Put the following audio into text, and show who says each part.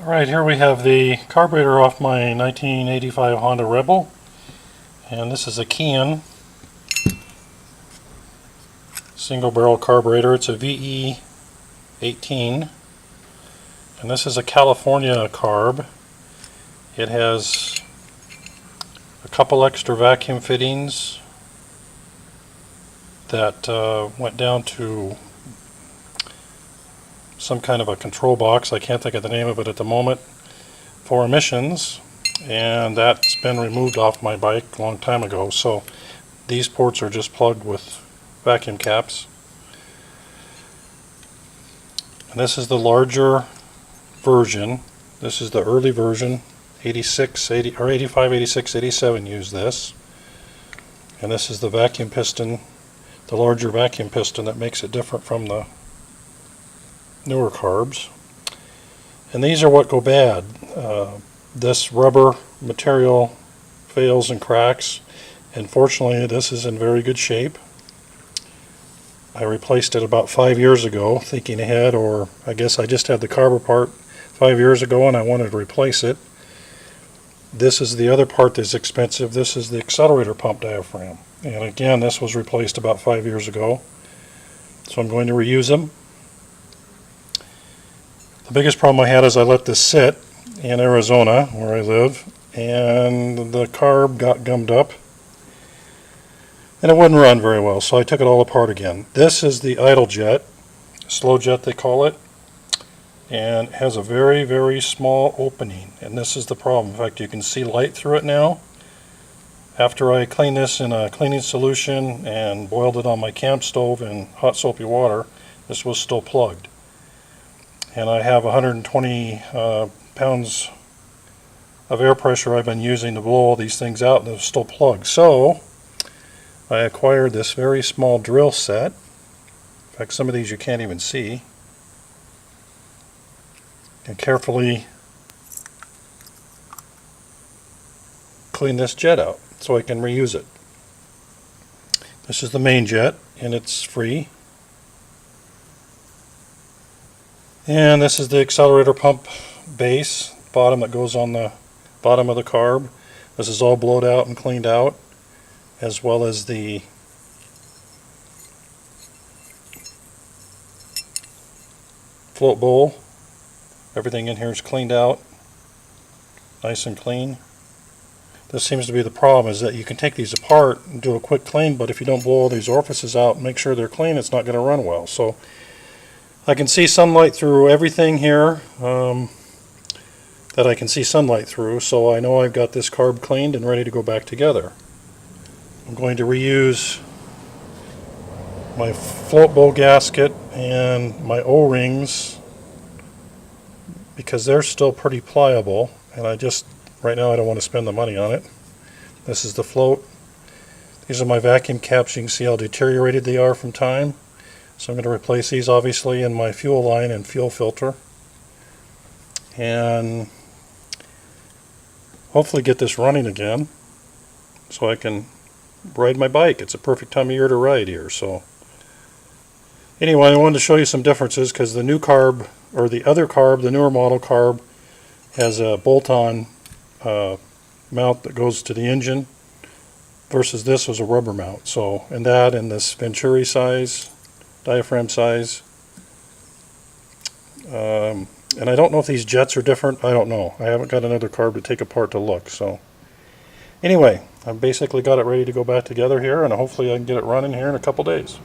Speaker 1: Alright, here we have the carburetor off my 1985 Honda Rebel, and this is a Keihin single barrel carburetor. It's a VE18, and this is a California carb. It has a couple extra vacuum fittings that went down to some kind of a control box. I can't think of the name of it at the moment, for emissions, and that's been removed off my bike a long time ago. So these ports are just plugged with vacuum caps. And this is the larger version. This is the early version. 86, 80, or 85, 86, 87 use this. And this is the vacuum piston, the larger vacuum piston, that makes it different from the newer carbs. And these are what go bad. This rubber material fails and cracks, and fortunately this is in very good shape. I replaced it about 5 years ago, thinking ahead, or I guess I just had the carb apart 5 years ago and I wanted to replace it. This is the other part that's expensive. This is the accelerator pump diaphragm, and again this was replaced about 5 years ago, so I'm going to reuse them. The biggest problem I had is I let this sit in Arizona, where I live, and the carb got gummed up and it wouldn't run very well, so I took it all apart again. This is the idle jet, slow jet they call it, and it has a very, very small opening, and this is the problem. In fact, you can see light through it now. After I cleaned this in a cleaning solution and boiled it on my camp stove in hot soapy water, this was still plugged. And I have 120 pounds of air pressure I've been using to blow all these things out, and they're still plugged. So I acquired this very small drill set. In fact, some of these you can't even see. And carefully clean this jet out so I can reuse it. This is the main jet, and it's free. And this is the accelerator pump base, bottom, that goes on the bottom of the carb. This is all blowed out and cleaned out, as well as the float bowl. Everything in here is cleaned out, nice and clean. This seems to be the problem, is that you can take these apart and do a quick clean, but if you don't blow all these orifices out and make sure they're clean, it's not going to run well. So I can see sunlight through everything here that I can see sunlight through, so I know I've got this carb cleaned and ready to go back together. I'm going to reuse my float bowl gasket and my O-rings because they're still pretty pliable, and right now I don't want to spend the money on it. This is the float. These are my vacuum caps. You can see how deteriorated they are from time. So I'm going to replace these, obviously, in my fuel line and fuel filter, and hopefully get this running again so I can ride my bike. It's a perfect time of year to ride here. So anyway, I wanted to show you some differences, because the new carb, or the other carb, the newer model carb, has a bolt-on mount that goes to the engine, versus this was a rubber mount. So, and that, and this Venturi size, diaphragm size, and I don't know if these jets are different. I don't know. I haven't got another carb to take apart to look. So anyway, I've basically got it ready to go back together here, and hopefully I can get it running here in a couple days.